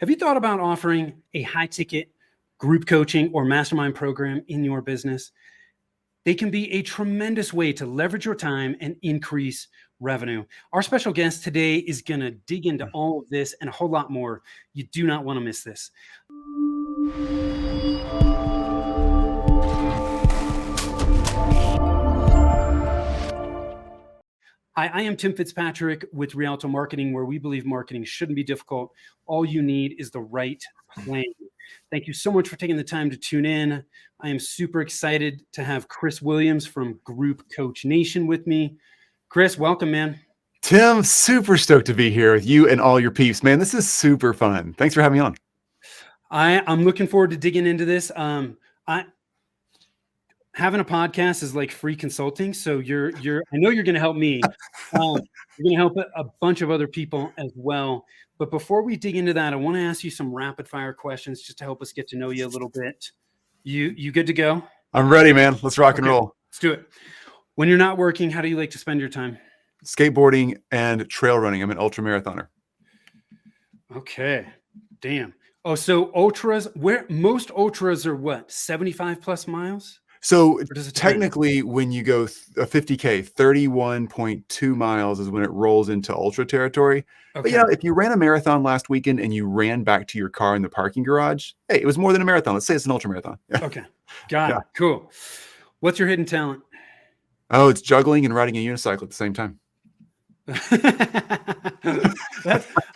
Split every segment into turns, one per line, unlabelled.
Have you thought about offering a high ticket group coaching or mastermind program in your business? They can be a tremendous way to leverage your time and increase revenue. Our special guest today is going to dig into all of this and a whole lot more. You do not want to miss this. Hi, I am Tim Fitzpatrick with Rialto Marketing, where we believe marketing shouldn't be difficult. All you need is the right plan. Thank you so much for taking the time to tune in. I am super excited to have Chris Williams from Group Coach Nation with me. Chris, welcome, man.
Tim, super stoked to be here with you and all your peeps, man. This is super fun. Thanks for having me on.
I'm looking forward to digging into this. Having a podcast is like free consulting. So I know you're going to help me. You're going to help a bunch of other people as well. But before we dig into that, I want to ask you some rapid fire questions just to help us get to know you a little bit. You good to go?
I'm ready, man. Let's rock and roll.
Let's do it. When you're not working, how do you like to spend your time?
Skateboarding and trail running. I'm an ultra marathoner.
Okay. Damn. Oh, so ultras, most ultras are what? 75 plus miles?
So technically, when you go a 50K, 31.2 miles is when it rolls into ultra territory. Okay. But if you ran a marathon last weekend and you ran back to your car in the parking garage, hey, it was more than a marathon. Let's say it's an ultra marathon. Yeah.
Okay. Got it. Cool. What's your hidden talent?
Oh, it's juggling and riding a unicycle at the same time.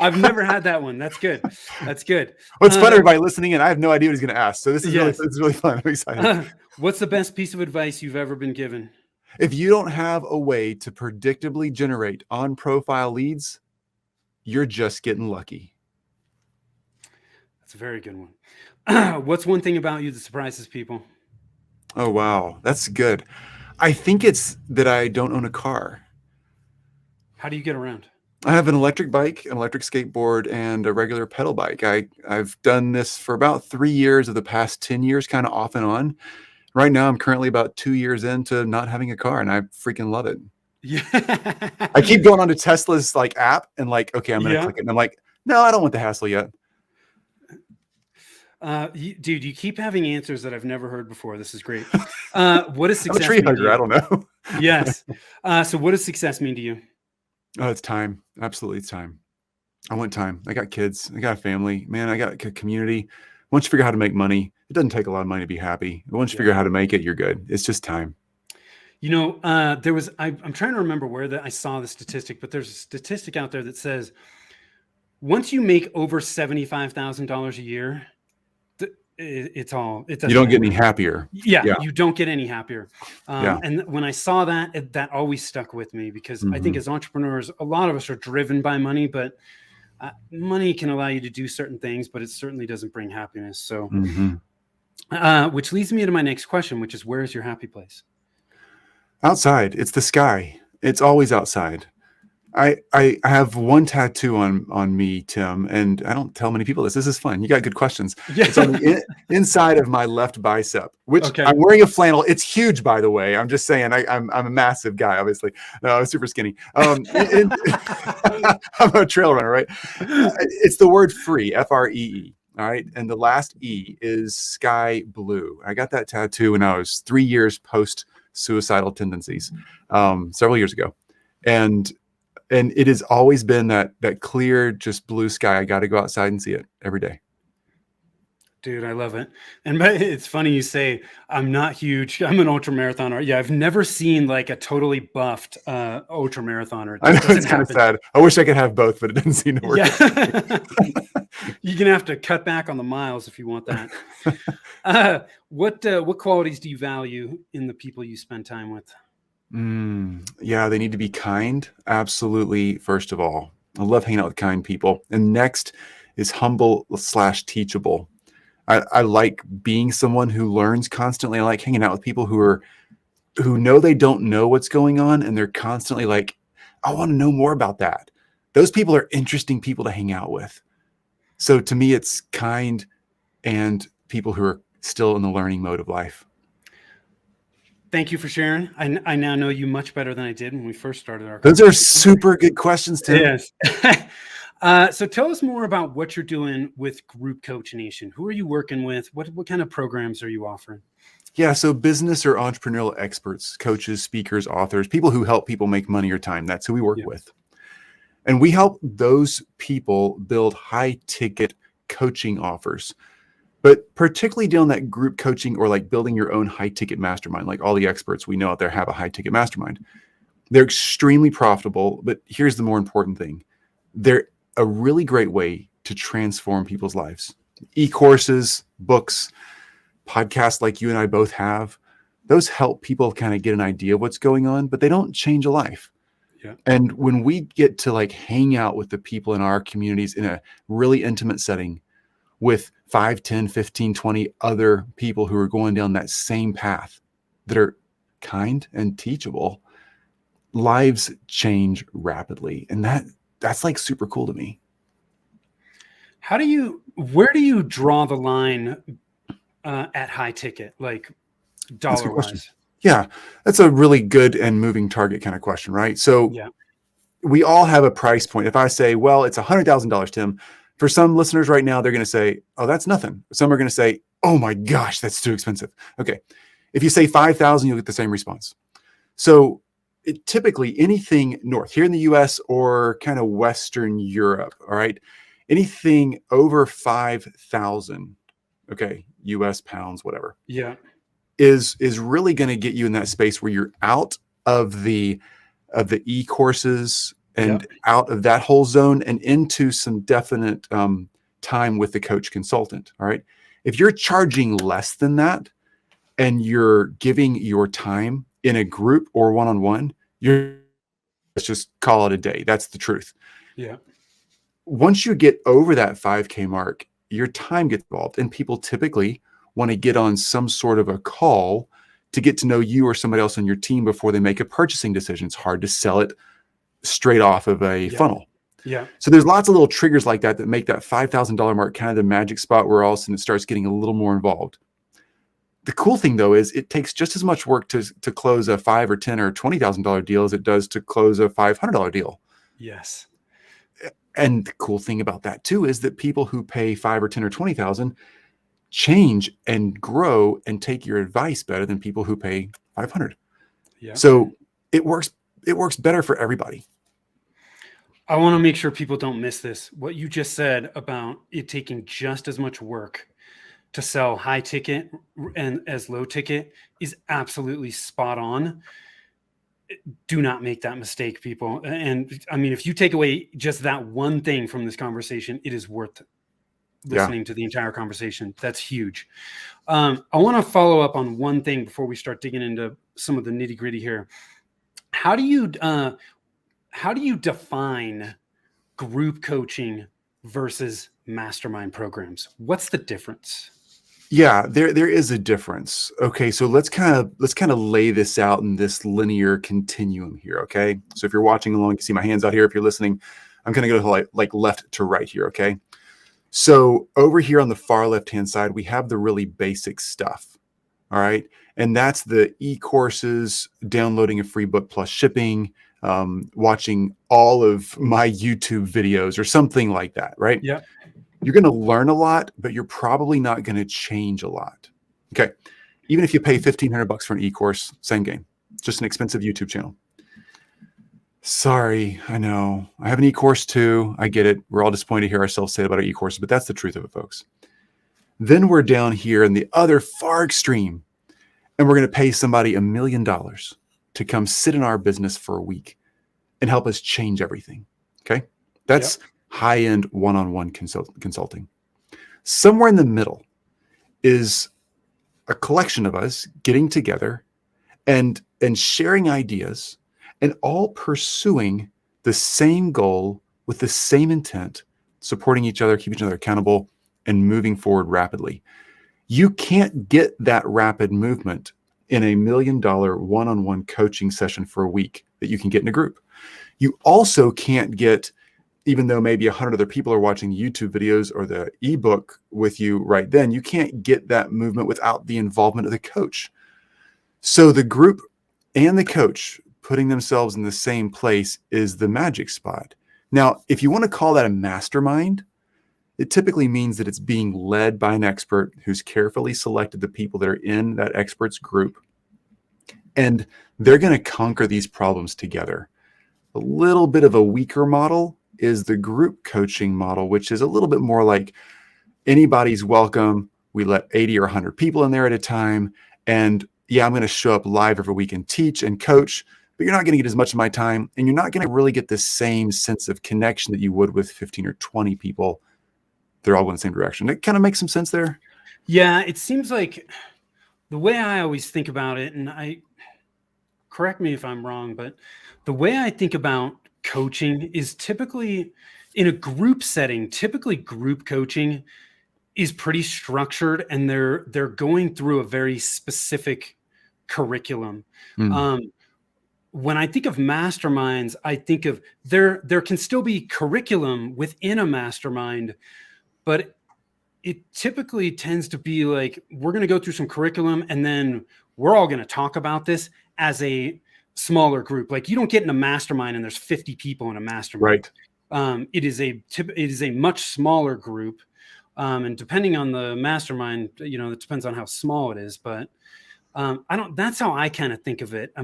I've never had that one. That's good. That's good.
Well, it's fun, everybody listening in. I have no idea what he's going to ask. So this is really fun. I'm excited.
What's the best piece of advice you've ever been given?
If you don't have a way to predictably generate on-profile leads, you're just getting lucky.
That's a very good one. What's one thing about you that surprises people?
Oh, wow. That's good. I think it's that I don't own a car.
How do you get around?
I have an electric bike, an electric skateboard, and a regular pedal bike. I've done this for about 3 years of the past 10 years, kind of off and on. Right now, I'm currently about 2 years into not having a car, and I freaking love it.
Yeah.
I keep going onto Tesla's app and okay, I'm going to click it. And I'm like, no, I don't want the hassle yet.
Dude, you keep having answers that I've never heard before. This is great. What does success mean to you?
I don't know.
Yes. So what does success mean to you?
Oh, it's time. Absolutely. It's time. I want time. I got kids. I got a family, man. I got a community. Once you figure out how to make money, it doesn't take a lot of money to be happy. Once you figure out how to make it, you're good. It's just time.
I'm trying to remember where I saw the statistic, but there's a statistic out there that says once you make over $75,000 a year, you
don't get any happier.
Yeah, you don't get any happier. And when I saw that, that always stuck with me because I think as entrepreneurs, a lot of us are driven by money, but money can allow you to do certain things, but it certainly doesn't bring happiness. So, which leads me to my next question, which is, where is your happy place?
Outside. It's the sky. It's always outside. I have one tattoo on me, Tim, and I don't tell many people this. This is fun. You got good questions. Yeah. It's on the inside of my left bicep, which I'm wearing a flannel. It's huge, by the way. I'm just saying. I'm a massive guy, obviously. No, I'm super skinny. I'm a trail runner, right? It's the word free, F-R-E-E. All right. And the last E is sky blue. I got that tattoo when I was 3 years post suicidal tendencies, several years ago. And it has always been that clear, just blue sky. I got to go outside and see it every day.
Dude, I love it. And it's funny you say I'm not huge. I'm an ultra marathoner. Yeah, I've never seen a totally buffed ultra marathoner.
I know, it's kind of sad. I wish I could have both, but it doesn't seem to work.
Yeah. You're gonna have to cut back on the miles if you want that. What qualities do you value in the people you spend time with?
Yeah, they need to be kind. Absolutely. First of all, I love hanging out with kind people. And next is humble/teachable. I like being someone who learns constantly. I like hanging out with people who know they don't know what's going on, and they're constantly like, I want to know more about that. Those people are interesting people to hang out with. So to me, it's kind and people who are still in the learning mode of life.
Thank you for sharing. I now know you much better than I did when we first started our
conversation. Those are super good questions, Tim.
Yes. So tell us more about what you're doing with Group Coach Nation. Who are you working with? What kind of programs are you offering?
Yeah, so business or entrepreneurial experts, coaches, speakers, authors, people who help people make money or time. That's who we work with. And we help those people build high ticket coaching offers, but particularly doing that group coaching or like building your own high ticket mastermind. Like all the experts we know out there have a high ticket mastermind. They're extremely profitable, but here's the more important thing. They're a really great way to transform people's lives. E-courses, books, podcasts like you and I both have, those help people kind of get an idea of what's going on, but they don't change a life.
Yeah.
And when we get to like hang out with the people in our communities in a really intimate setting with 5, 10, 15, 20 other people who are going down that same path that are kind and teachable, lives change rapidly. And that's like super cool to me.
Where do you draw the line at high ticket, like dollar wise?
Yeah, that's a really good and moving target kind of question, right? So we all have a price point. If I say, well, it's $100,000, Tim, for some listeners right now, they're going to say, oh, that's nothing. Some are going to say, oh my gosh, that's too expensive. Okay. If you say 5,000, you'll get the same response. So typically anything north here in the US or kind of Western Europe, all right, anything over 5,000, okay, US pounds, whatever.
Yeah.
Is really going to get you in that space where you're out of the e-courses and out of that whole zone and into some definite time with the coach consultant. All right. If you're charging less than that and you're giving your time in a group or one-on-one, let's just call it a day. That's the truth.
Yeah.
Once you get over that 5K mark, your time gets involved, and people typically want to get on some sort of a call to get to know you or somebody else on your team before they make a purchasing decision. It's hard to sell it straight off of a funnel.
Yeah.
So there's lots of little triggers like that make that $5,000 mark kind of the magic spot where all of a sudden it starts getting a little more involved. The cool thing though is it takes just as much work to close a $5,000 or $10,000 or $20,000 deal as it does to close a $500 deal.
Yes.
And the cool thing about that too is that people who pay $5,000 or $10,000 or $20,000 change and grow and take your advice better than people who pay $500.
Yeah.
So it works better for everybody.
I want to make sure people don't miss this. What you just said about it taking just as much work to sell high ticket and as low ticket is absolutely spot on. Do not make that mistake, people. And I mean, if you take away just that one thing from this conversation, it is worth listening to the entire conversation. That's huge. I want to follow up on one thing before we start digging into some of the nitty gritty here. How do you define group coaching versus mastermind programs? What's the difference?
Yeah, there is a difference. Okay, so let's kind of lay this out in this linear continuum here. Okay, so if you're watching along, you can see my hands out here. If you're listening, I'm going to go like left to right here. Okay. So over here on the far left-hand side, we have the really basic stuff. All right. And that's the e-courses, downloading a free book plus shipping, watching all of my YouTube videos or something like that. Right.
Yeah.
You're going to learn a lot, but you're probably not going to change a lot. Okay. Even if you pay $1,500 for an e-course, same game, just an expensive YouTube channel. Sorry, I know. I have an e-course too. I get it. We're all disappointed to hear ourselves say about our e-courses, but that's the truth of it, folks. Then we're down here in the other far extreme, and we're going to pay somebody $1 million to come sit in our business for a week and help us change everything. Okay? That's high-end one-on-one consulting. Somewhere in the middle is a collection of us getting together and sharing ideas and all pursuing the same goal with the same intent, supporting each other, keeping each other accountable, and moving forward rapidly. You can't get that rapid movement in a $1 million one-on-one coaching session for a week that you can get in a group. You also can't get, even though maybe 100 other people are watching YouTube videos or the ebook with you right then, you can't get that movement without the involvement of the coach. So the group and the coach putting themselves in the same place is the magic spot, Now, if you want to call that a mastermind, it typically means that it's being led by an expert who's carefully selected the people that are in that expert's group, and they're going to conquer these problems together. A little bit of a weaker model is the group coaching model, which is a little bit more like anybody's welcome. We let 80 or 100 people in there at a time. And yeah, I'm going to show up live every week and teach and coach, but you're not going to get as much of my time, and you're not going to really get the same sense of connection that you would with 15 or 20 people. They're all going the same direction. It kind of makes some sense there.
Yeah, it seems like the way I always think about it, and correct me if I'm wrong, but the way I think about coaching is typically in a group setting. Typically group coaching is pretty structured, and they're going through a very specific curriculum. When I think of masterminds, I think of there can still be curriculum within a mastermind, but it typically tends to be like, we're going to go through some curriculum and then we're all going to talk about this as a smaller group. Like, you don't get in a mastermind and there's 50 people in a mastermind.
Right.
It is a much smaller group. And depending on the mastermind, it depends on how small it is, but that's how I kind of think of it.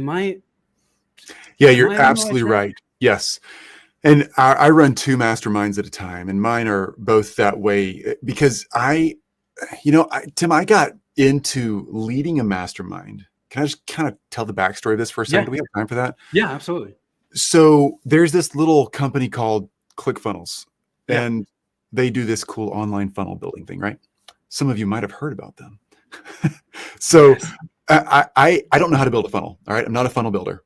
Yeah, you're absolutely right. Yes. And I run 2 masterminds at a time, and mine are both that way because Tim, I got into leading a mastermind. Can I just kind of tell the backstory of this for a second?
Yeah.
Do we have time for that?
Yeah, absolutely.
So there's this little company called ClickFunnels,
Yeah.
and they do this cool online funnel building thing, right? Some of you might have heard about them. So yes. I don't know how to build a funnel. All right. I'm not a funnel builder.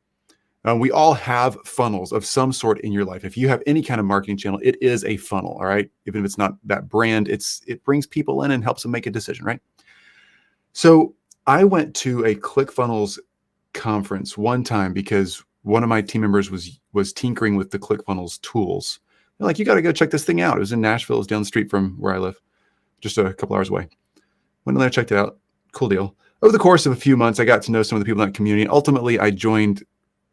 We all have funnels of some sort in your life. If you have any kind of marketing channel, it is a funnel. All right. Even if it's not that brand, it brings people in and helps them make a decision. Right. So I went to a ClickFunnels conference one time because one of my team members was tinkering with the ClickFunnels tools. They're like, you got to go check this thing out. It was in Nashville. It was down the street from where I live, just a couple hours away. Went in there, checked it out. Cool deal. Over the course of a few months, I got to know some of the people in that community. And ultimately, I joined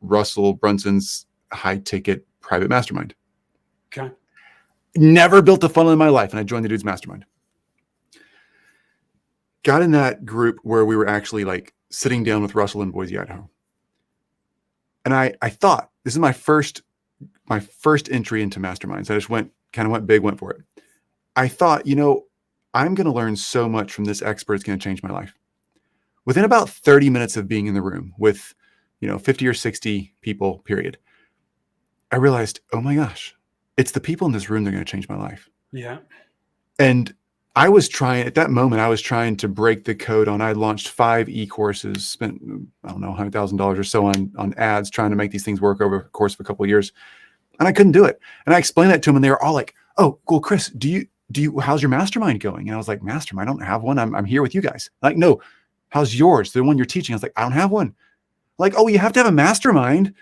Russell Brunson's high ticket private mastermind.
Okay.
Never built a funnel in my life, and I joined the dude's mastermind. Got in that group where we were actually like sitting down with Russell in Boise, Idaho. And I thought, this is my first entry into masterminds. I just went big, went for it. I thought, I'm going to learn so much from this expert. It's going to change my life. Within about 30 minutes of being in the room with 50 or 60 people, period, I realized, oh my gosh, it's the people in this room that are going to change my life.
Yeah.
And I was trying to break the code I launched 5 e-courses, spent, I don't know, $100,000 or so on ads, trying to make these things work over the course of a couple of years. And I couldn't do it. And I explained that to them, and they were all like, oh, cool, Chris, how's your mastermind going? And I was like, mastermind? I don't have one. I'm here with you guys. Like, no, how's yours? The one you're teaching? I was like, I don't have one. Like, oh, you have to have a mastermind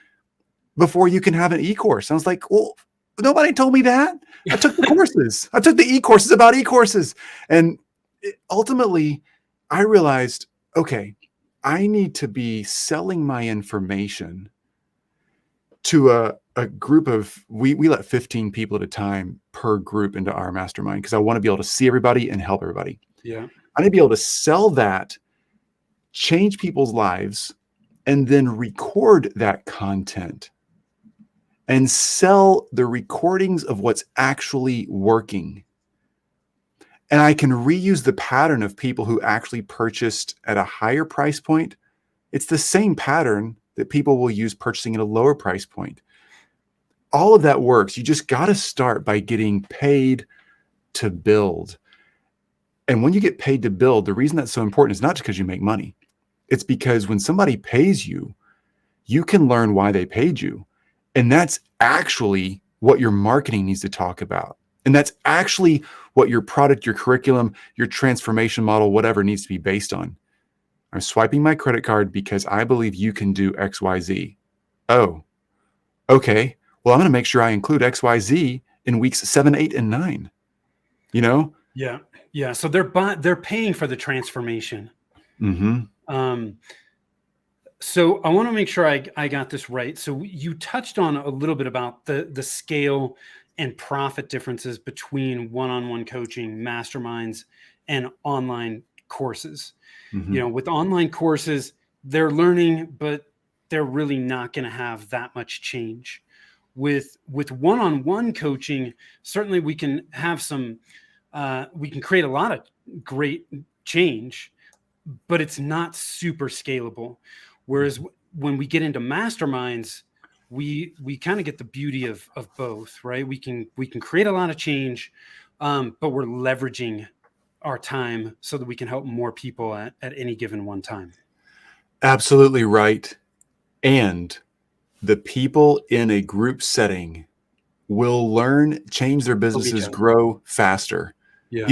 before you can have an e-course. I was like, well, nobody told me that. I took the courses. I took the e-courses about e-courses. And ultimately, I realized, okay, I need to be selling my information to a group of, we let 15 people at a time per group into our mastermind because I want to be able to see everybody and help everybody.
Yeah.
I need to be able to sell that, change people's lives, and then record that content and sell the recordings of what's actually working. And I can reuse the pattern of people who actually purchased at a higher price point. It's the same pattern that people will use purchasing at a lower price point. All of that works. You just got to start by getting paid to build. And when you get paid to build, the reason that's so important is not just because you make money. It's because when somebody pays you, you can learn why they paid you. And that's actually what your marketing needs to talk about. And that's actually what your product, your curriculum, your transformation model, whatever needs to be based on. I'm swiping my credit card because I believe you can do X, Y, Z. Oh, okay. Well, I'm going to make sure I include X, Y, Z in weeks 7, 8, and 9.
Yeah. Yeah. So they're paying for the transformation.
Mm-hmm.
So I want to make sure I got this right. So you touched on a little bit about the scale and profit differences between one-on-one coaching, masterminds, and online courses.
Mm-hmm.
With online courses, they're learning, but they're really not going to have that much change. With one-on-one coaching, certainly we can have we can create a lot of great change, but it's not super scalable. Whereas when we get into masterminds, we kind of get the beauty of both, right? We can create a lot of change, but we're leveraging our time so that we can help more people at any given one time.
Absolutely right. And the people in a group setting will learn, change their businesses, grow faster.
Yeah.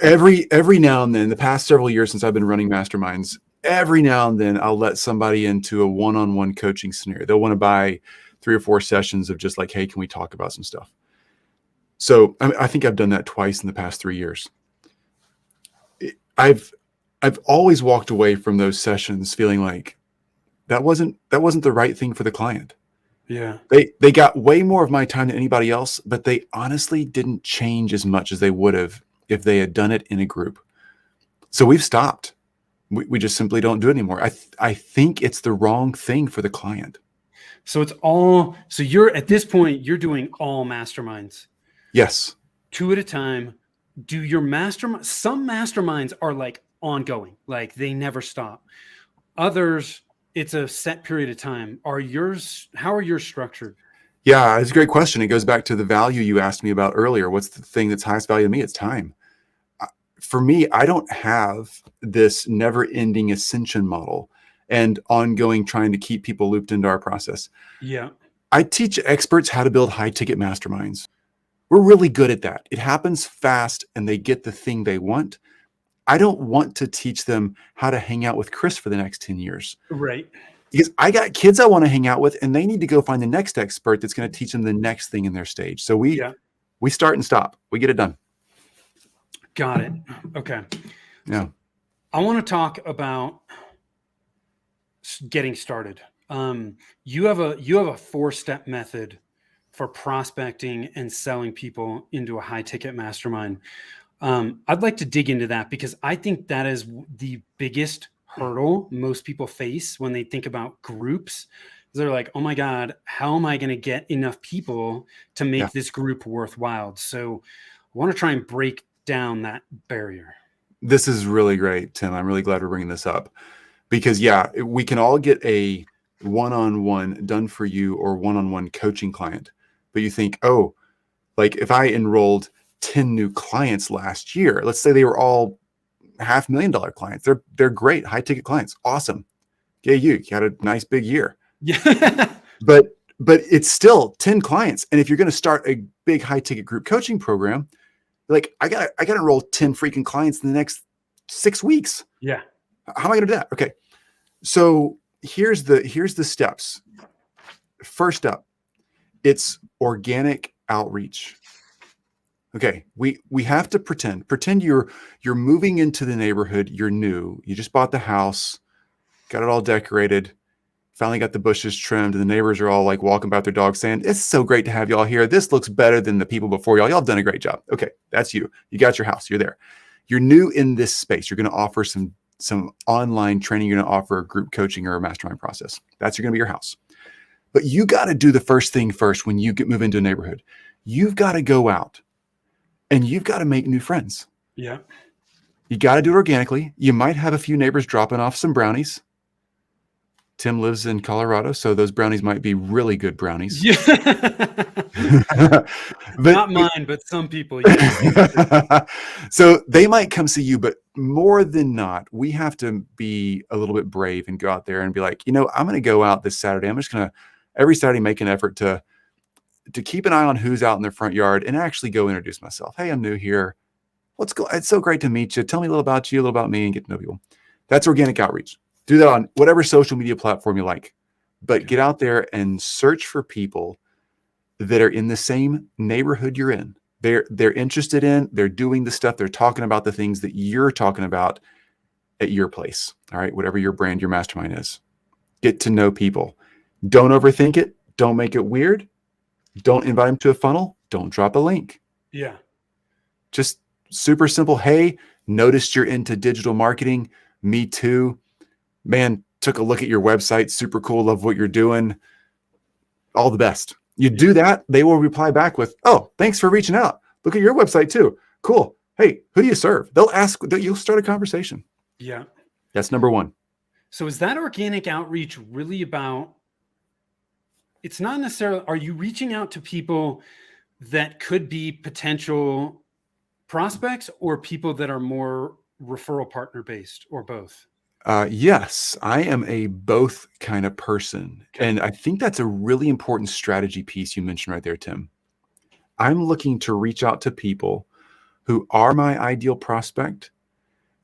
Every now and then, the past several years since I've been running masterminds, every now and then I'll let somebody into a one-on-one coaching scenario. They'll want to buy 3 or 4 sessions of just like, hey, can we talk about some stuff? So I think I've done that twice in the past 3 years. I've always walked away from those sessions feeling like that wasn't the right thing for the client.
Yeah.
They got way more of my time than anybody else, but they honestly didn't change as much as they would have if they had done it in a group. So we've stopped. We just simply don't do it anymore. I think it's the wrong thing for the client.
So you're at this point, you're doing all masterminds.
Yes.
2 at a time. Do your mastermind, some masterminds are like ongoing, like they never stop. Others, it's a set period of time. How are yours structured?
Yeah, it's a great question. It goes back to the value you asked me about earlier. What's the thing that's highest value to me? It's time. For me, I don't have this never-ending ascension model and ongoing trying to keep people looped into our process.
Yeah.
I teach experts how to build high-ticket masterminds. We're really good at that. It happens fast and they get the thing they want. I don't want to teach them how to hang out with Chris for the next 10 years.
Right.
Because I got kids I want to hang out with and they need to go find the next expert that's going to teach them the next thing in their stage. So we start and stop. We get it done.
Got it. Okay.
Yeah.
I want to talk about getting started. You have a 4-step method for prospecting and selling people into a high ticket mastermind. I'd like to dig into that because I think that is the biggest hurdle most people face when they think about groups. They're like, oh my God, how am I going to get enough people to make this group worthwhile? So I want to try and break down that barrier.
This is really great, Tim. I'm really glad we're bringing this up because we can all get a one-on-one done for you or one-on-one coaching client. But you think, oh, like if I enrolled 10 new clients last year, let's say they were all $500,000 clients. They're great, high ticket clients. Awesome. Yeah, you had a nice big year.
Yeah.
But it's still 10 clients. And if you're going to start a big high ticket group coaching program, like I got to enroll 10 freaking clients in the next 6 weeks.
Yeah.
How am I going to do that? Okay. So here's the steps. First up, it's organic outreach. Okay, we have to pretend you're moving into the neighborhood. You're new. You just bought the house, got it all decorated, finally got the bushes trimmed, and the neighbors are all like walking by their dogs saying, "It's so great to have y'all here. This looks better than the people before y'all. Y'all have done a great job." Okay, that's you. You got your house. You're there. You're new in this space. You're going to offer some online training. You're going to offer a group coaching or a mastermind process. That's going to be your house. But you got to do the first thing first when you move into a neighborhood. You've got to go out and you've got to make new friends.
Yeah.
You got to do it organically. You might have a few neighbors dropping off some brownies. Tim lives in Colorado, so those brownies might be really good brownies.
Yeah. Not mine, but some people.
Yeah. So they might come see you, but more than not, we have to be a little bit brave and go out there and be like, I'm going to go out this Saturday. I'm just going to every Saturday make an effort to keep an eye on who's out in their front yard and actually go introduce myself. Hey, I'm new here. Let's go. It's so great to meet you. Tell me a little about you, a little about me, and get to know people. That's organic outreach. Do that on whatever social media platform you like, but get out there and search for people that are in the same neighborhood you're in. They're interested in, they're doing the stuff, they're talking about the things that you're talking about at your place. All right. Whatever your brand, your mastermind is. Get to know people. Don't overthink it. Don't make it weird. Don't invite them to a funnel. Don't drop a link.
Yeah.
Just super simple. Hey, noticed you're into digital marketing. Me too. Man, took a look at your website. Super cool. Love what you're doing. All the best. You do that, they will reply back with, oh, thanks for reaching out. Look at your website too. Cool. Hey, who do you serve? They'll ask, you'll start a conversation.
Yeah.
That's number one.
So is that organic outreach really about, it's not necessarily, are you reaching out to people that could be potential prospects or people that are more referral partner based, or both?
Yes, I am a both kind of person.
Okay.
And I think that's a really important strategy piece you mentioned right there, Tim. I'm looking to reach out to people who are my ideal prospect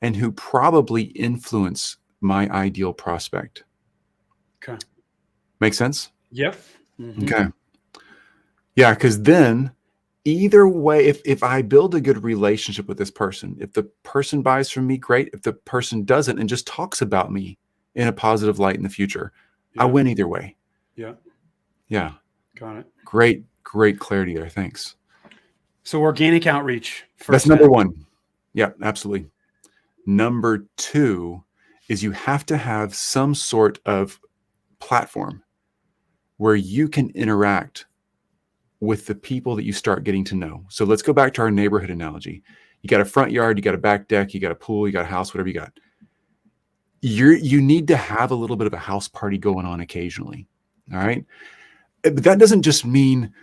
and who probably influence my ideal prospect.
Okay.
Make sense?
Yep. Mm-hmm.
Okay. Yeah, because then either way, if I build a good relationship with this person, if the person buys from me, great. If the person doesn't and just talks about me in a positive light in the future, I win either way.
Yeah.
Yeah.
Got it.
Great clarity there. Thanks.
So organic outreach.
That's number one. Yeah, absolutely. Number two is you have to have some sort of platform where you can interact with the people that you start getting to know. So let's go back to our neighborhood analogy. You got a front yard, you got a back deck, you got a pool, you got a house, whatever you got. You need to have a little bit of a house party going on occasionally. All right. But that doesn't just mean,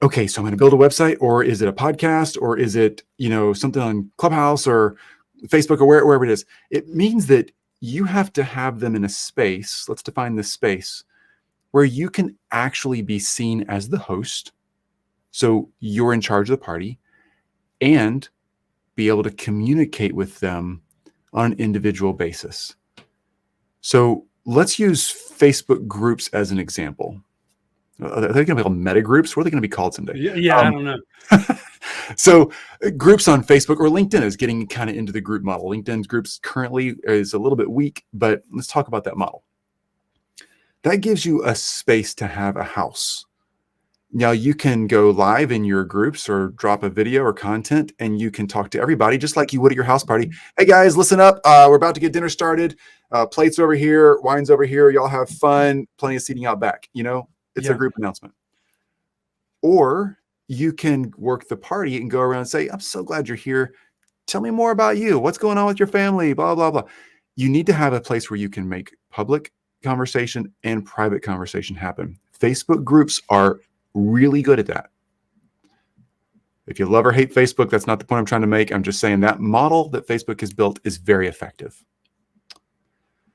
okay, so I'm going to build a website, or is it a podcast, or is it, something on Clubhouse or Facebook or wherever it is. It means that you have to have them in a space. Let's define this space where you can actually be seen as the host. So you're in charge of the party, and be able to communicate with them on an individual basis. So let's use Facebook groups as an example. Are they going to be called meta groups? What are they going to be called someday?
Yeah, I don't know.
So groups on Facebook or LinkedIn is getting kind of into the group model. LinkedIn's groups currently is a little bit weak, but let's talk about that model. That gives you a space to have a house. Now you can go live in your groups or drop a video or content, and you can talk to everybody just like you would at your house party. Hey guys, listen up. We're about to get dinner started. Plates over here, wine's over here. Y'all have fun. Plenty of seating out back. It's a group announcement. Or you can work the party and go around and say, I'm so glad you're here. Tell me more about you. What's going on with your family? Blah, blah, blah. You need to have a place where you can make public conversation and private conversation happen. Facebook groups are really good at that. If you love or hate Facebook, that's not the point I'm trying to make. I'm just saying that model that Facebook has built is very effective.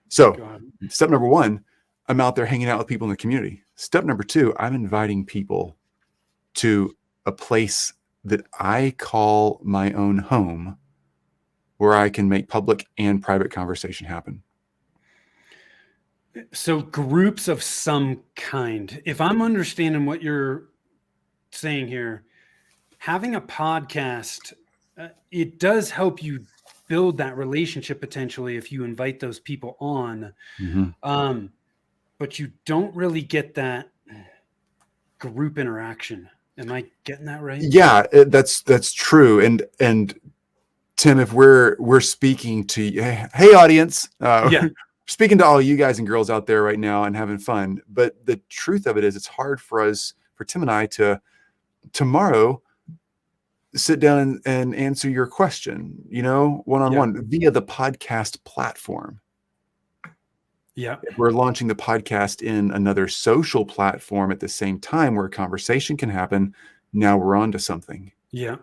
So step number one, I'm out there hanging out with people in the community. Step number two, I'm inviting people to a place that I call my own home, where I can make public and private conversation happen.
So groups of some kind. If I'm understanding what you're saying here, having a podcast, it does help you build that relationship potentially if you invite those people on. Mm-hmm. But you don't really get that group interaction. Am I getting that right?
Yeah, that's true. And Tim, if we're speaking to you, hey audience, speaking to all you guys and girls out there right now and having fun. But the truth of it is, it's hard for Tim and I to tomorrow sit down and answer your question, one-on-one via the podcast platform.
Yeah.
If we're launching the podcast in another social platform at the same time where a conversation can happen, now we're on to something.
Yeah.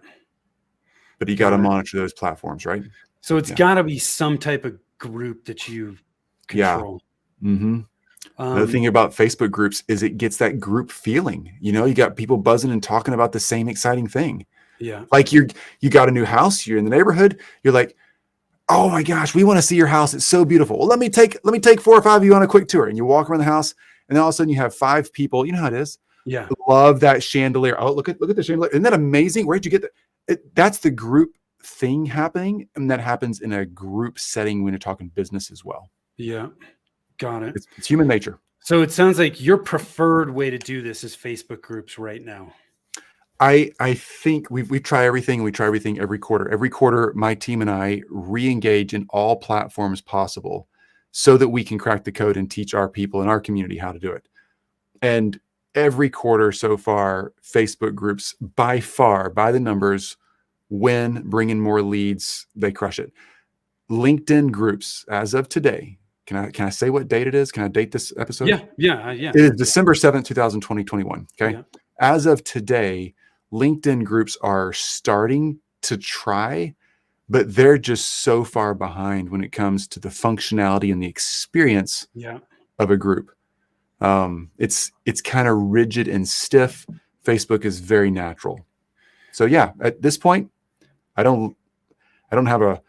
But you got to monitor those platforms, right?
So it's got to be some type of group that you control.
Yeah. Mm-hmm. Another thing about Facebook groups is it gets that group feeling. You got people buzzing and talking about the same exciting thing.
Yeah.
Like you got a new house, you're in the neighborhood, you're like, oh my gosh, we want to see your house. It's so beautiful. Well, let me take 4 or 5 of you on a quick tour. And you walk around the house, and then all of a sudden you have 5 people. You know how it is.
Yeah.
Love that chandelier. Oh, look at the chandelier. Isn't that amazing? Where'd you get that? That's the group thing happening. And that happens in a group setting when you're talking business as well.
Yeah. Got it.
It's human nature.
So it sounds like your preferred way to do this is Facebook groups right now.
I think we try everything. We try everything every quarter. Every quarter, my team and I re-engage in all platforms possible so that we can crack the code and teach our people in our community how to do it. And every quarter so far, Facebook groups by far, by the numbers, win, bring in more leads, they crush it. LinkedIn groups, as of today, can I say what date it is? Can I date this episode?
Yeah.
It is December 7th, 2021. Okay.
Yeah.
As of today, LinkedIn groups are starting to try, but they're just so far behind when it comes to the functionality and the experience of a group. It's kind of rigid and stiff. Facebook is very natural. So yeah, at this point, I don't have a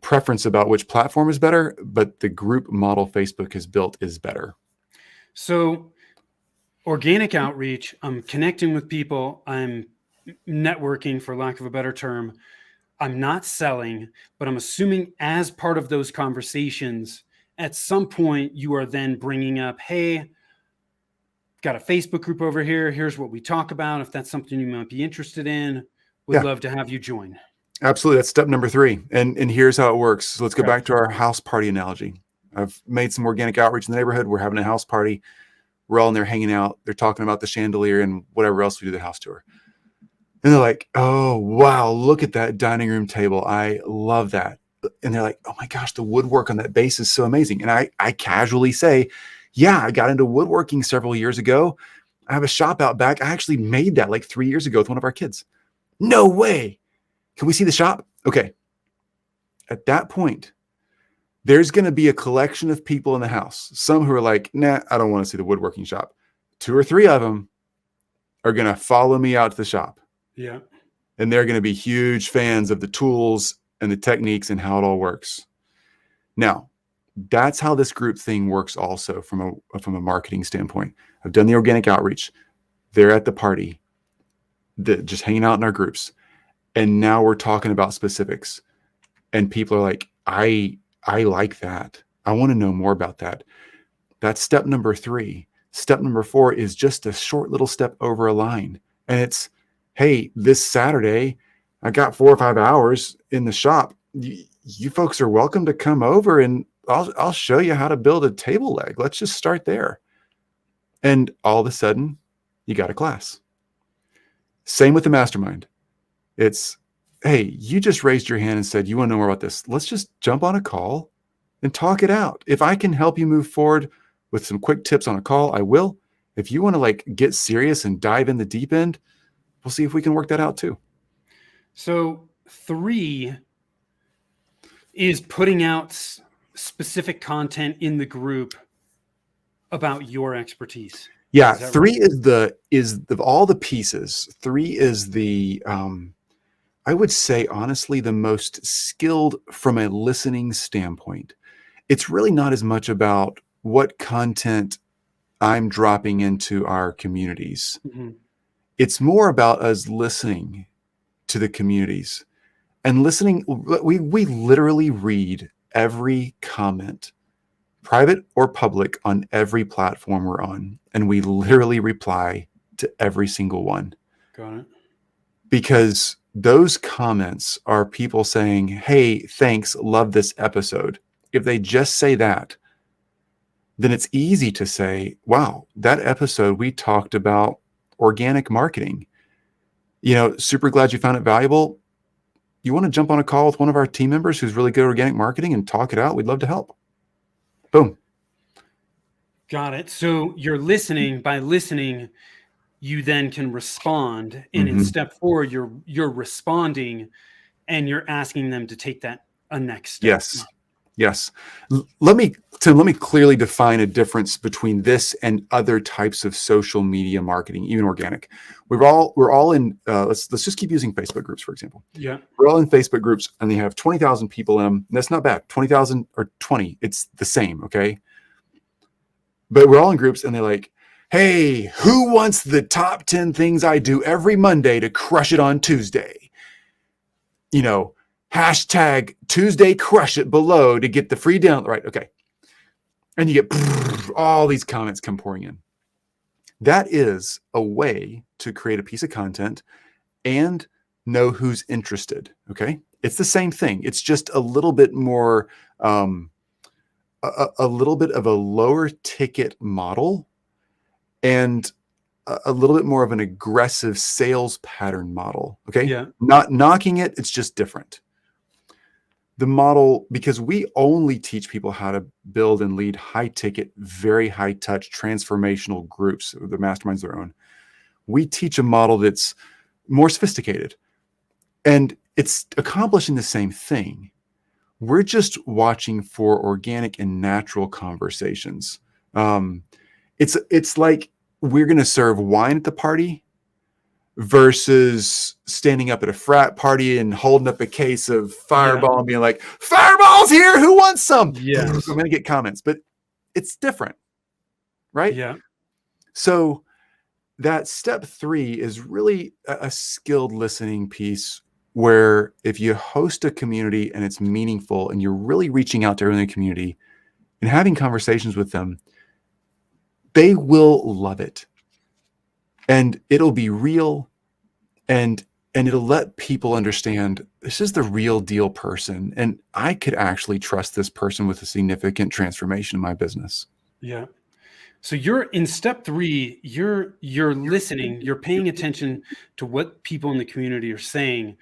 preference about which platform is better, but the group model Facebook has built is better.
So organic outreach, I'm connecting with people, I'm networking, for lack of a better term. I'm not selling, but I'm assuming as part of those conversations, at some point you are then bringing up, hey, got a Facebook group over here. Here's what we talk about. If that's something you might be interested in, would love to have you join.
Absolutely. That's step number 3. And here's how it works. So let's go back to our house party analogy. I've made some organic outreach in the neighborhood. We're having a house party. We're all in there hanging out. They're talking about the chandelier and whatever else we do the house tour. And they're like, oh, wow, look at that dining room table. I love that. And they're like, oh my gosh, the woodwork on that base is so amazing. And I casually say, yeah, I got into woodworking several years ago. I have a shop out back. I actually made that like 3 years ago with one of our kids. No way. Can we see the shop? Okay. At that point, there's going to be a collection of people in the house. Some who are like, nah, I don't want to see the woodworking shop. 2 or 3 of them are going to follow me out to the shop.
Yeah.
And they're going to be huge fans of the tools and the techniques and how it all works. Now, that's how this group thing works also from a marketing standpoint. I've done the organic outreach. They're at the party, just hanging out in our groups. And now we're talking about specifics. And people are like, I like that. I want to know more about that. That's step number 3. Step number 4 is just a short little step over a line. And it's, hey, this Saturday, I got 4 or 5 hours in the shop. You folks are welcome to come over and I'll show you how to build a table leg. Let's just start there. And all of a sudden, you got a class. Same with the mastermind. It's, hey, you just raised your hand and said, you want to know more about this. Let's just jump on a call and talk it out. If I can help you move forward with some quick tips on a call, I will. If you want to like get serious and dive in the deep end, we'll see if we can work that out too.
So 3 is putting out specific content in the group about your expertise.
Yeah. 3 right? is of all the pieces, 3 is the, I would say, honestly, the most skilled from a listening standpoint. It's really not as much about what content I'm dropping into our communities. Mm-hmm. It's more about us listening to the communities and listening. We literally read every comment, private or public, on every platform we're on. And we literally reply to every single one.
Got it.
Because those comments are people saying, hey, thanks, love this episode. If they just say that, then it's easy to say, wow, that episode we talked about organic marketing. Super glad you found it valuable. You want to jump on a call with one of our team members who's really good at organic marketing and talk it out? We'd love to help. Boom.
Got it. So you're listening. By listening, you then can respond. And in step 4, you're responding and you're asking them to take that a next step.
Yes. Let me clearly define a difference between this and other types of social media marketing, even organic. We're all in, let's just keep using Facebook groups, for example.
Yeah.
We're all in Facebook groups and they have 20,000 people in them. That's not bad. 20,000 or 20, it's the same. Okay. But we're all in groups and they're like, hey, who wants the top 10 things I do every Monday to crush it on Tuesday? Hashtag Tuesday crush it below to get the free download. Right. Okay. and you get all these comments come pouring in. That is a way to create a piece of content and know who's interested. Okay. It's the same thing. It's just a little bit more, a little bit of a lower ticket model and a little bit more of an aggressive sales pattern model. Okay.
Yeah.
Not knocking it. It's just different. The model, because we only teach people how to build and lead high ticket, very high touch transformational groups, the masterminds their own. We teach a model that's more sophisticated and it's accomplishing the same thing. We're just watching for organic and natural conversations. It's like we're going to serve wine at the party versus standing up at a frat party and holding up a case of Fireball and being like, Fireball's here, who wants some?
Yes.
I'm going to get comments, but it's different, right?
Yeah.
So that step 3 is really a skilled listening piece where if you host a community and it's meaningful and you're really reaching out to everyone in the community and having conversations with them, they will love it. And it'll be real and it'll let people understand this is the real deal person. And I could actually trust this person with a significant transformation in my business.
Yeah. So you're in step 3, you're listening, you're paying attention to what people in the community are saying.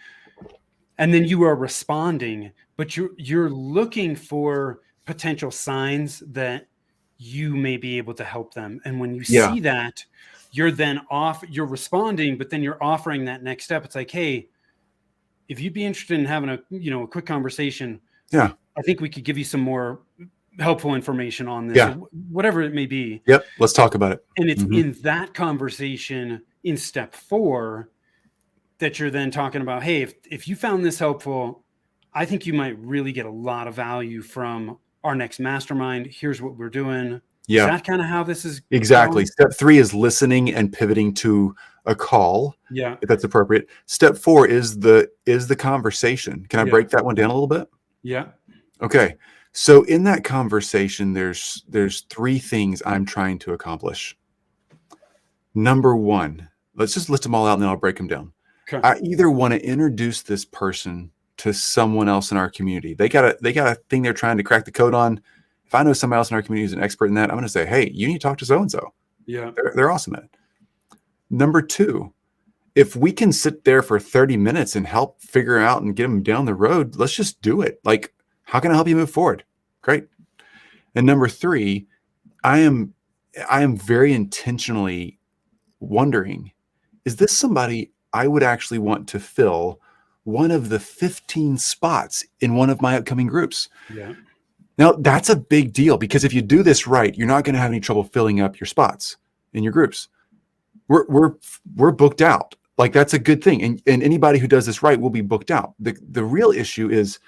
And then you are responding, but you're looking for potential signs that you may be able to help them. And when you see that, you're responding, but then you're offering that next step. It's like, hey, if you'd be interested in having a quick conversation, I think we could give you some more helpful information on this, or whatever it may be.
Yep. Let's talk about it.
And it's in that conversation in step 4 that you're then talking about, hey, if you found this helpful, I think you might really get a lot of value from our next mastermind. Here's what we're doing.
Yeah.
Is that kind of how this is?
Exactly.
Going?
Step 3 is listening and pivoting to a call.
Yeah.
If that's appropriate. Step 4 is the conversation. Can I break that one down a little bit?
Yeah.
Okay. So in that conversation, there's 3 things I'm trying to accomplish. Number 1, let's just list them all out and then I'll break them down. Okay. I either want to introduce this person to someone else in our community. They got a thing they're trying to crack the code on. If I know somebody else in our community who's an expert in that, I'm going to say, hey, you need to talk to so-and-so.
Yeah.
They're awesome at it. Number 2, if we can sit there for 30 minutes and help figure out and get them down the road, let's just do it. Like, how can I help you move forward? Great. And number 3, I am very intentionally wondering, is this somebody I would actually want to fill one of the 15 spots in one of my upcoming groups?
Yeah.
Now, that's a big deal because if you do this right, you're not going to have any trouble filling up your spots in your groups. We're booked out. Like, that's a good thing. And anybody who does this right will be booked out. The real issue is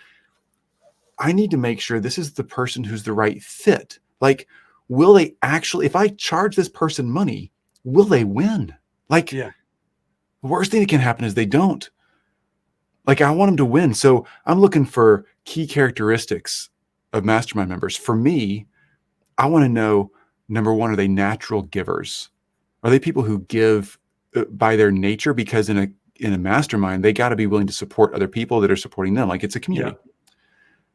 I need to make sure this is the person who's the right fit. Like, will they actually, if I charge this person money, will they win? Like, the worst thing that can happen is they don't. Like, I want them to win. So I'm looking for key characteristics of mastermind members. For me, I want to know, number 1, are they natural givers? Are they people who give by their nature? Because in a mastermind, they got to be willing to support other people that are supporting them. Like, it's a community. Yeah.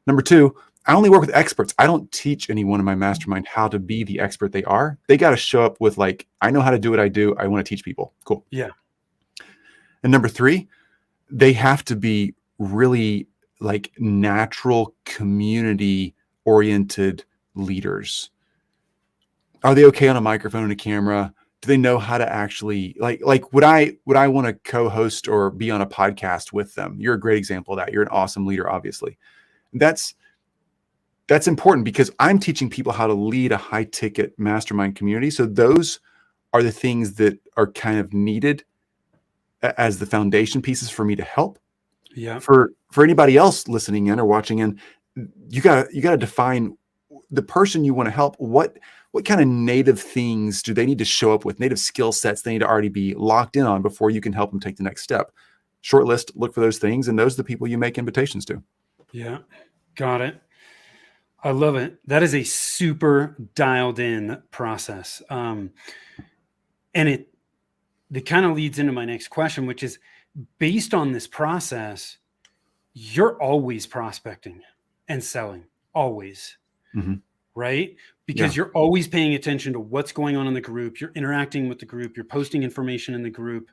Number 2, I only work with experts. I don't teach anyone in my mastermind how to be the expert they are. They got to show up with, like, I know how to do what I do. I want to teach people. Cool.
Yeah.
And number 3, they have to be really like natural community oriented leaders. Are they okay on a microphone and a camera? Do they know how to actually like would I want to co-host or be on a podcast with them? You're a great example of that. You're an awesome leader, obviously. That's important because I'm teaching people how to lead a high ticket mastermind community. So those are the things that are kind of needed as the foundation pieces for me to help.
Yeah.
For anybody else listening in or watching in, you gotta define the person you want to help. What kind of native things do they need to show up with? Native skill sets they need to already be locked in on before you can help them take the next step. Short list, look for those things, and those are the people you make invitations to.
Yeah, got it. I love it. That is a super dialed in process. And it kind of leads into my next question, which is based on this process, you're always prospecting and selling, always, right? Because you're always paying attention to what's going on in the group. You're interacting with the group. You're posting information in the group.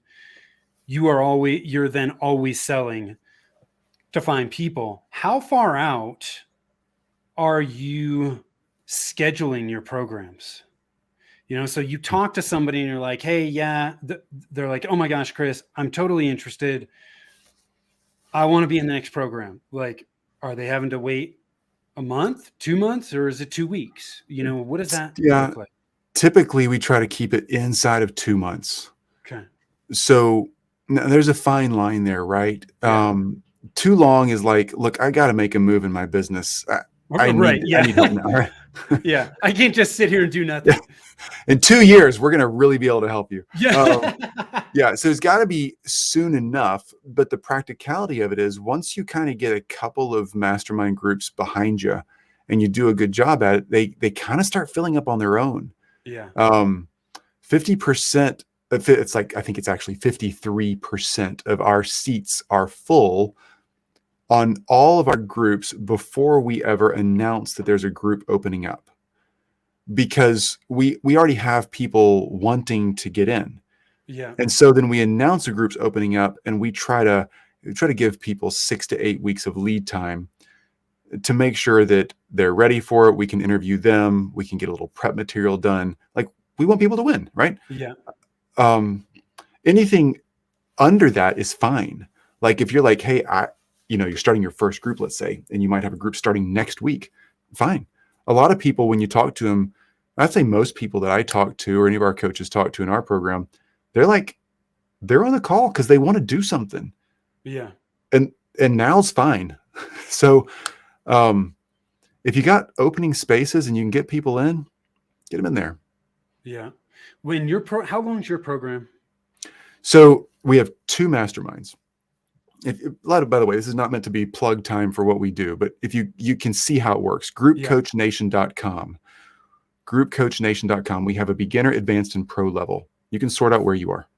You're then always selling to find people. How far out are you scheduling your programs? So you talk to somebody and you're like, hey, yeah, they're like, oh my gosh, Chris, I'm totally interested. I want to be in the next program. Like, are they having to wait a month, 2 months, or is it 2 weeks? What does that look like?
Typically we try to keep it inside of 2 months.
Okay.
So there's a fine line there, right? Yeah. Too long is like, look, I got to make a move in my business. I need help now, right?
Yeah. I can't just sit here and do nothing.
Yeah. In 2 years, we're going to really be able to help you.
Yeah.
Yeah. So it's got to be soon enough. But the practicality of it is once you kind of get a couple of mastermind groups behind you and you do a good job at it, they kind of start filling up on their own.
Yeah.
50%, it's like, I think it's actually 53% of our seats are full on all of our groups before we ever announce that there's a group opening up, because we already have people wanting to get in.
Yeah.
And so then we announce a group's opening up and we try to give people 6 to 8 weeks of lead time to make sure that they're ready for it. We can interview them. We can get a little prep material done. Like, we want people to win, right?
Yeah.
Anything under that is fine. Like if you're like, hey, you're starting your first group, let's say, and you might have a group starting next week. Fine. A lot of people, when you talk to them, I'd say most people that I talk to or any of our coaches talk to in our program, they're on the call because they want to do something.
Yeah.
And now's fine. So if you got opening spaces and you can get people in, get them in there.
Yeah. When how long is your program?
So we have 2 masterminds. By the way, this is not meant to be plug time for what we do, but if you can see how it works, groupcoachnation.com, groupcoachnation.com. We have a beginner, advanced, and pro level. You can sort out where you are.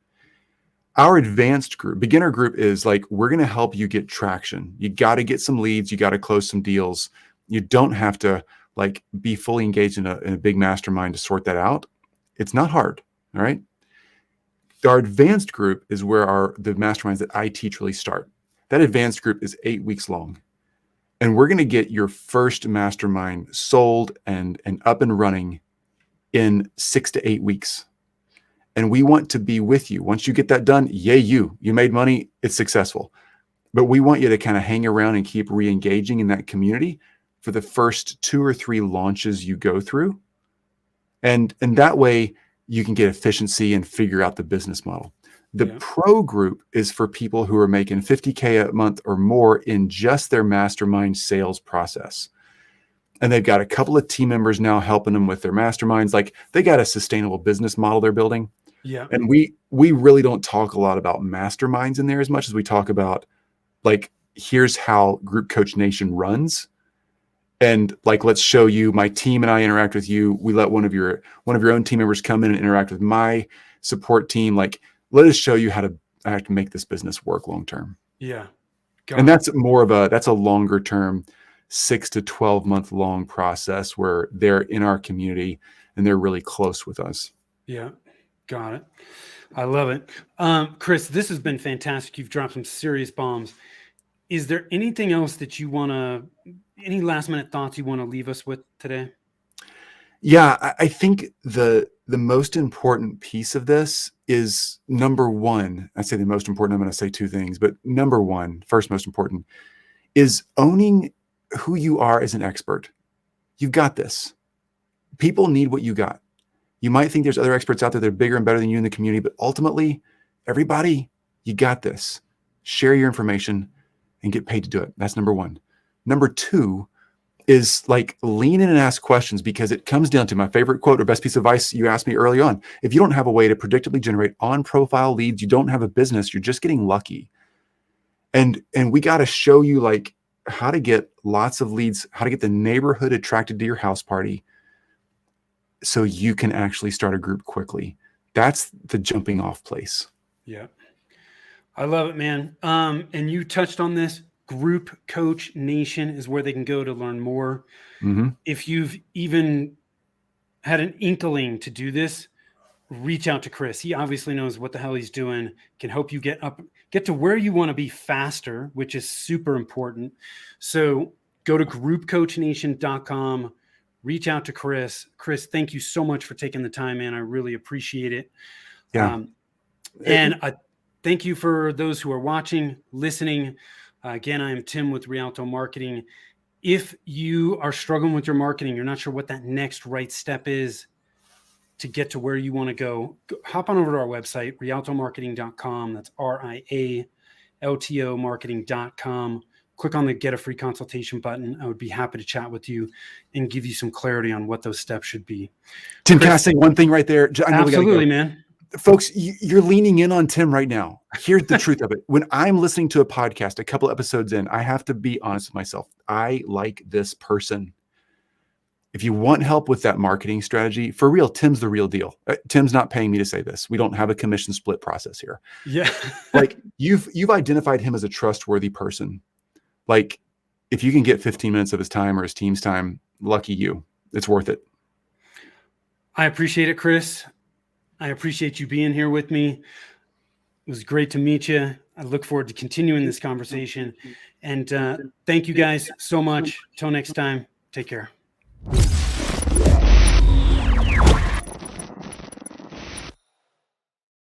Our advanced group, beginner group, is like, we're going to help you get traction. You got to get some leads. You got to close some deals. You don't have to like be fully engaged in a big mastermind to sort that out. It's not hard. All right. Our advanced group is where the masterminds that I teach really start. That advanced group is 8 weeks long. And we're going to get your first mastermind sold and up and running in 6 to 8 weeks. And we want to be with you. Once you get that done, yay, you made money, it's successful. But we want you to kind of hang around and keep re-engaging in that community for the first 2 or 3 launches you go through. And that way you can get efficiency and figure out the business model. The pro group is for people who are making $50K a month or more in just their mastermind sales process. And they've got a couple of team members now helping them with their masterminds. Like, they got a sustainable business model they're building.
Yeah.
And we really don't talk a lot about masterminds in there as much as we talk about, like, here's how Group Coach Nation runs. And like, let's show you, my team and I interact with you. We let one of your own team members come in and interact with my support team. Like, let us show you how to make this business work long term.
Yeah.
And that's a longer term, 6 to 12 month long process where they're in our community and they're really close with us.
Yeah. Got it. I love it. Chris, this has been fantastic. You've dropped some serious bombs. Is there anything else that any last minute thoughts you want to leave us with today?
Yeah, I think the most important piece of this is, number one, I say the most important, I'm going to say 2 things, but number one, first most important, is owning who you are as an expert. You've got this. People need what you got. You might think there's other experts out there that are bigger and better than you in the community, but ultimately, everybody, you got this. Share your information and get paid to do it. That's number one. Number 2 is, like, lean in and ask questions, because it comes down to my favorite quote or best piece of advice you asked me early on. If you don't have a way to predictably generate on-profile leads, you don't have a business, you're just getting lucky. And we got to show you, like, how to get lots of leads, how to get the neighborhood attracted to your house party so you can actually start a group quickly. That's the jumping off place.
Yeah. I love it, man. And you touched on this. Group Coach Nation is where they can go to learn more.
Mm-hmm.
If you've even had an inkling to do this, reach out to Chris. He obviously knows what the hell he's doing, can help you get to where you want to be faster, which is super important. So go to groupcoachnation.com, reach out to Chris. Chris, thank you so much for taking the time, man. I really appreciate it.
Yeah.
And thank you for those who are watching, listening. Again, I am Tim with Rialto Marketing. If you are struggling with your marketing, you're not sure what that next right step is to get to where you want to go, hop on over to our website, rialtomarketing.com. That's RIALTO marketing.com. Click on the Get a Free Consultation button. I would be happy to chat with you and give you some clarity on what those steps should be.
Tim, Chris, can I say one thing right there?
Absolutely, man.
Folks, you're leaning in on Tim right now. Here's the truth of it. When I'm listening to a podcast, a couple episodes in, I have to be honest with myself. I like this person. If you want help with that marketing strategy, for real, Tim's the real deal. Tim's not paying me to say this. We don't have a commission split process here.
Yeah.
Like you've identified him as a trustworthy person. Like if you can get 15 minutes of his time or his team's time, lucky you. It's worth it.
I appreciate it, Chris. I appreciate you being here with me. It was great to meet you. I look forward to continuing this conversation. And thank you guys so much. Till next time, take care.